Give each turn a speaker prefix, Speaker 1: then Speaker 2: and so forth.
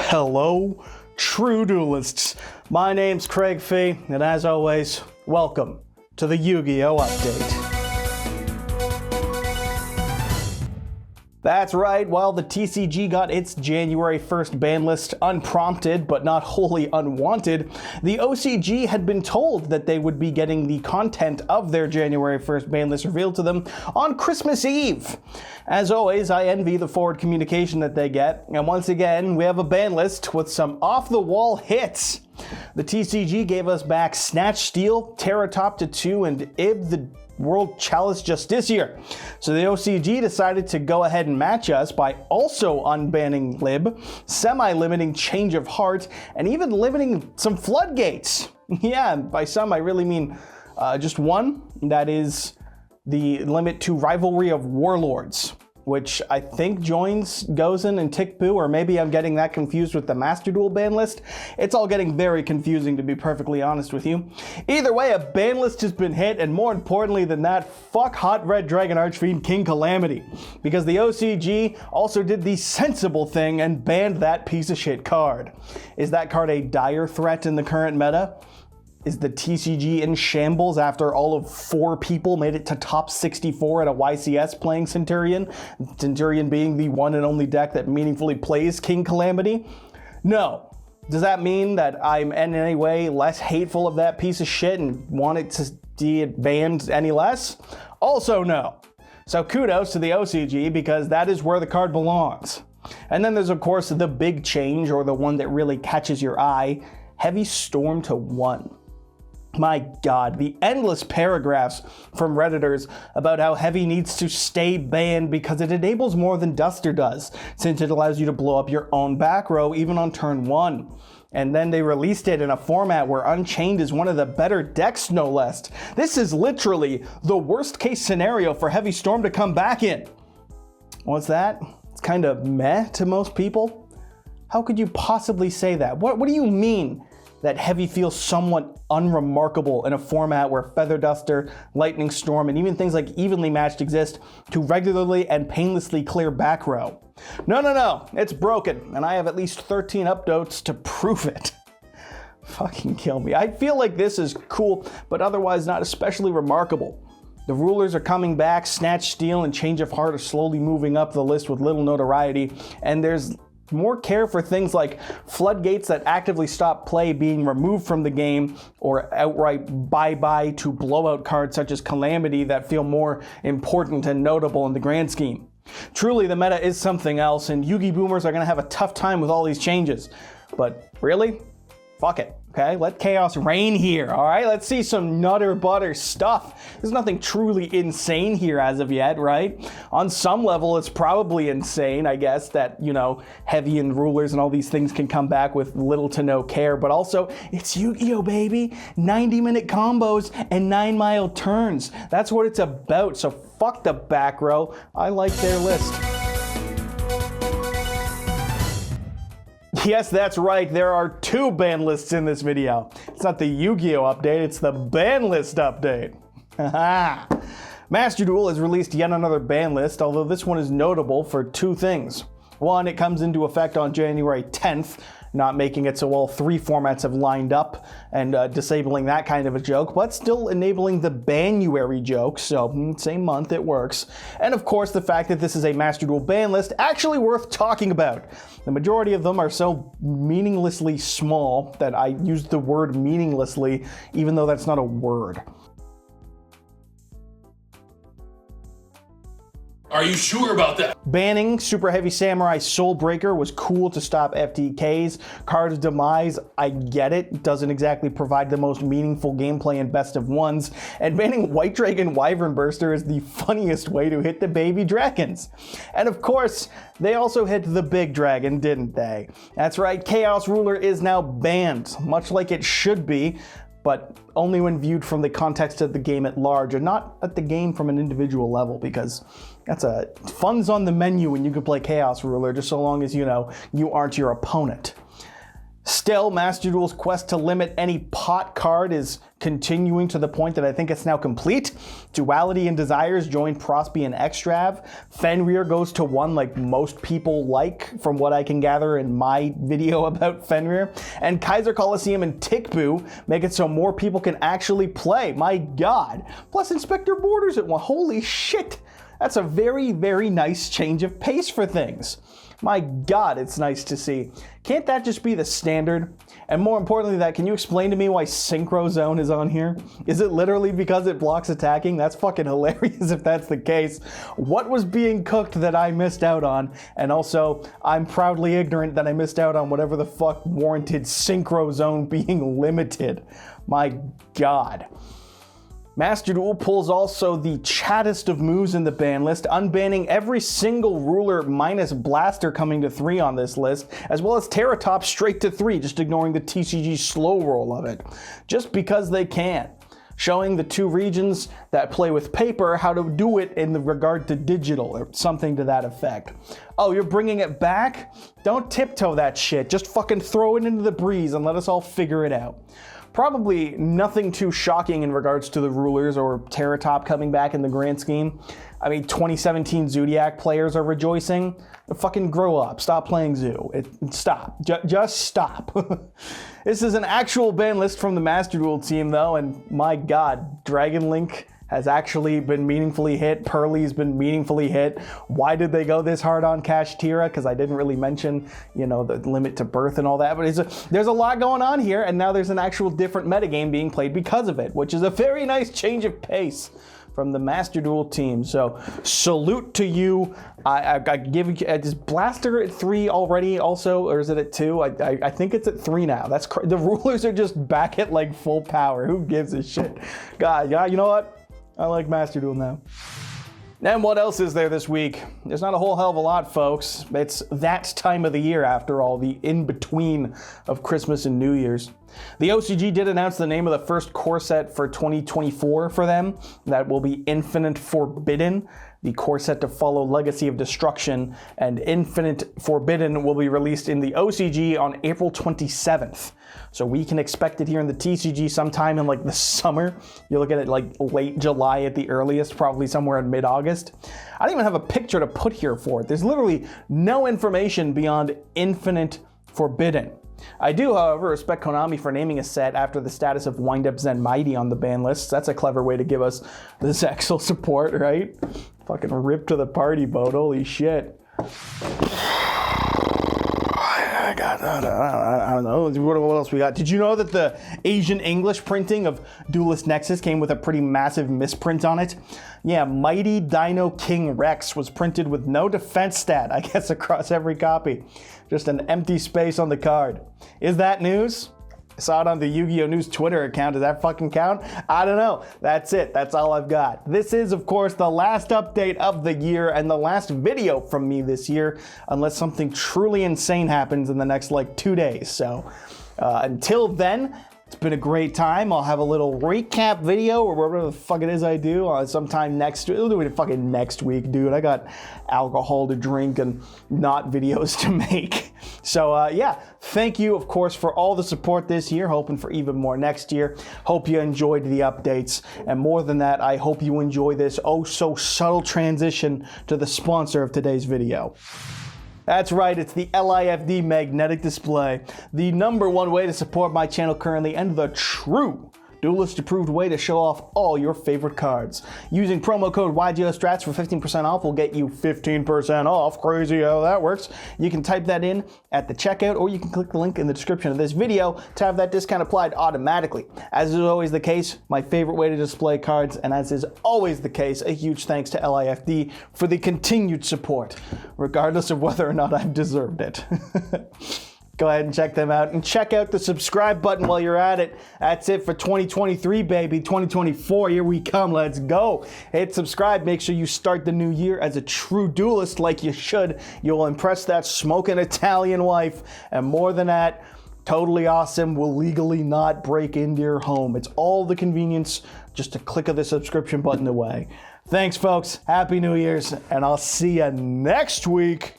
Speaker 1: Hello, true duelists. My name's Craig Fee, and as always, welcome to the Yu-Gi-Oh! Update. That's right, while the TCG got its January 1st ban list unprompted but not wholly unwanted, the OCG had been told that they would be getting the content of their January 1st ban list revealed to them on Christmas Eve. As always, I envy the forward communication that they get, and once again, we have a ban list with some off-the-wall hits. The TCG gave us back Snatch Steal, Terra Top to 2, and Ib the World Chalice Justiciar. So the OCG decided to go ahead and match us by also unbanning Lib, semi-limiting Change of Heart, and even limiting some floodgates. Yeah, by some I really mean just one, that is the limit to Rivalry of Warlords, which I think joins Gozen and Tikpu, or maybe I'm getting that confused with the Master Duel ban list. It's all getting very confusing, to be perfectly honest with you. Either way, a ban list has been hit, and more importantly than that, fuck Hot Red Dragon Archfiend King Calamity, because the OCG also did the sensible thing and banned that piece of shit card. Is that card a dire threat in the current meta? Is the TCG in shambles after all of 4 people made it to top 64 at a YCS playing Centurion? Centurion being the one and only deck that meaningfully plays King Calamity? No. Does that mean that I'm in any way less hateful of that piece of shit and want it to be banned any less? Also no. So kudos to the OCG, because that is where the card belongs. And then there's of course the big change, or the one that really catches your eye, Heavy Storm to 1. My God, the endless paragraphs from Redditors about how Heavy needs to stay banned because it enables more than Duster does, since it allows you to blow up your own back row even on turn 1. And then they released it in a format where Unchained is one of the better decks, no less. This is literally the worst case scenario for Heavy Storm to come back in. What's that? It's kind of meh to most people. How could you possibly say that? What do you mean that Heavy feels somewhat unremarkable in a format where Feather Duster, Lightning Storm, and even things like Evenly Matched exist to regularly and painlessly clear back row? No, it's broken, and I have at least 13 updates to prove it. Fucking kill me. I feel like this is cool, but otherwise not especially remarkable. The rulers are coming back, Snatch Steal and Change of Heart are slowly moving up the list with little notoriety, and there's more care for things like floodgates that actively stop play being removed from the game, or outright bye-bye to blowout cards such as Calamity that feel more important and notable in the grand scheme. Truly, the meta is something else, and Yugi boomers are going to have a tough time with all these changes. But really? Fuck it. Okay, let chaos reign here, all right? Let's see some nutter butter stuff. There's nothing truly insane here as of yet, right? On some level, it's probably insane, I guess, that, you know, Heavy and Rulers and all these things can come back with little to no care, but also, it's Yu-Gi-Oh, baby! 90-minute combos and 9-mile turns. That's what it's about, so fuck the back row. I like their list. Yes, that's right, there are 2 ban lists in this video. It's not the Yu-Gi-Oh update, it's the ban list update. Haha. Master Duel has released yet another ban list, although this one is notable for 2 things. One, it comes into effect on January 10th, not making it so all 3 formats have lined up and disabling that kind of a joke, but still enabling the BANuary joke, so same month, it works. And of course, the fact that this is a Master Duel ban list actually worth talking about. The majority of them are so meaninglessly small that I used the word meaninglessly, even though that's not a word.
Speaker 2: Are you sure about that?
Speaker 1: Banning Super Heavy Samurai Soulbreaker was cool to stop FTKs. Card of Demise, I get it, doesn't exactly provide the most meaningful gameplay in best of ones. And banning White Dragon Wyvern Burster is the funniest way to hit the baby dragons. And of course, they also hit the big dragon, didn't they? That's right, Chaos Ruler is now banned, much like it should be, but only when viewed from the context of the game at large, and not at the game from an individual level, because that's fun's on the menu when you can play Chaos Ruler, just so long as, you know, you aren't your opponent. Still, Master Duel's quest to limit any pot card is continuing to the point that I think it's now complete. Duality and Desires join Prosby and Extrav. Fenrir goes to 1 like most people like, from what I can gather in my video about Fenrir. And Kaiser Coliseum and Tikbu make it so more people can actually play. My God. Plus Inspector Borders at 1. Holy shit. That's a very, very nice change of pace for things. My God, it's nice to see. Can't that just be the standard? And more importantly than that, can you explain to me why Synchro Zone is on here? Is it literally because it blocks attacking? That's fucking hilarious if that's the case. What was being cooked that I missed out on? And also, I'm proudly ignorant that I missed out on whatever the fuck warranted Synchro Zone being limited. My God. Master Duel pulls also the chattest of moves in the ban list, unbanning every single ruler minus Blaster coming to 3 on this list, as well as Terratop straight to 3, just ignoring the TCG slow roll of it, just because they can. Showing the 2 regions that play with paper how to do it in regard to digital, or something to that effect. Oh, you're bringing it back? Don't tiptoe that shit, just fucking throw it into the breeze and let us all figure it out. Probably nothing too shocking in regards to the rulers or Terratop coming back in the grand scheme. I mean, 2017 Zodiac players are rejoicing. Fucking grow up. Stop playing Zoo. Stop. Just stop. This is an actual ban list from the Master Duel team, though, and my God, Dragon Link has actually been meaningfully hit. Pearly's been meaningfully hit. Why did they go this hard on Kashtira? Because I didn't really mention, you know, the limit to birth and all that. But there's a lot going on here, and now there's an actual different metagame being played because of it, which is a very nice change of pace from the Master Duel team. So salute to you. I give you, is Blaster at 3 already also, or is it at 2? I think it's at 3 now. The rulers are just back at like full power. Who gives a shit? God, yeah, you know what? I like Master Duel now. And what else is there this week? There's not a whole hell of a lot, folks. It's that time of the year, after all, the in-between of Christmas and New Year's. The OCG did announce the name of the first core set for 2024 for them. That will be Infinite Forbidden, the core set to follow Legacy of Destruction, and Infinite Forbidden will be released in the OCG on April 27th. So we can expect it here in the TCG sometime in like the summer. You look at it like late July at the earliest, probably somewhere in mid-August. I don't even have a picture to put here for it. There's literally no information beyond Infinite Forbidden. I do, however, respect Konami for naming a set after the status of Wind Up Zen Mighty on the ban list. That's a clever way to give us this Zexal support, right? Fucking rip to the party boat, holy shit. I don't know. What else we got? Did you know that the Asian English printing of Duelist Nexus came with a pretty massive misprint on it? Yeah, Mighty Dino King Rex was printed with no defense stat, I guess, across every copy. Just an empty space on the card. Is that news? I saw it on the Yugioh News Twitter account. Does that fucking count? I don't know. That's it. That's all I've got. This is, of course, the last update of the year and the last video from me this year, unless something truly insane happens in the next, like, 2 days. So, until then, it's been a great time. I'll have a little recap video or whatever the fuck it is I do sometime next week. We'll do it fucking next week, dude. I got alcohol to drink and not videos to make. So yeah, thank you, of course, for all the support this year. Hoping for even more next year. Hope you enjoyed the updates. And more than that, I hope you enjoy this oh so subtle transition to the sponsor of today's video. That's right, it's the LIFD Magnetic Display, the #1 way to support my channel currently and the true Duelist approved way to show off all your favorite cards. Using promo code YGOSTRATS for 15% off will get you 15% off. Crazy how that works. You can type that in at the checkout, or you can click the link in the description of this video to have that discount applied automatically. As is always the case, my favorite way to display cards, and as is always the case, a huge thanks to LIFD for the continued support, regardless of whether or not I've deserved it. Go ahead and check them out, and check out the subscribe button while you're at it. That's it for 2023, baby. 2024, here we come. Let's go. Hit subscribe. Make sure you start the new year as a true duelist like you should. You'll impress that smoking Italian wife. And more than that, totally awesome, will legally not break into your home. It's all the convenience, just a click of the subscription button away. Thanks, folks. Happy New Year's, and I'll see you next week.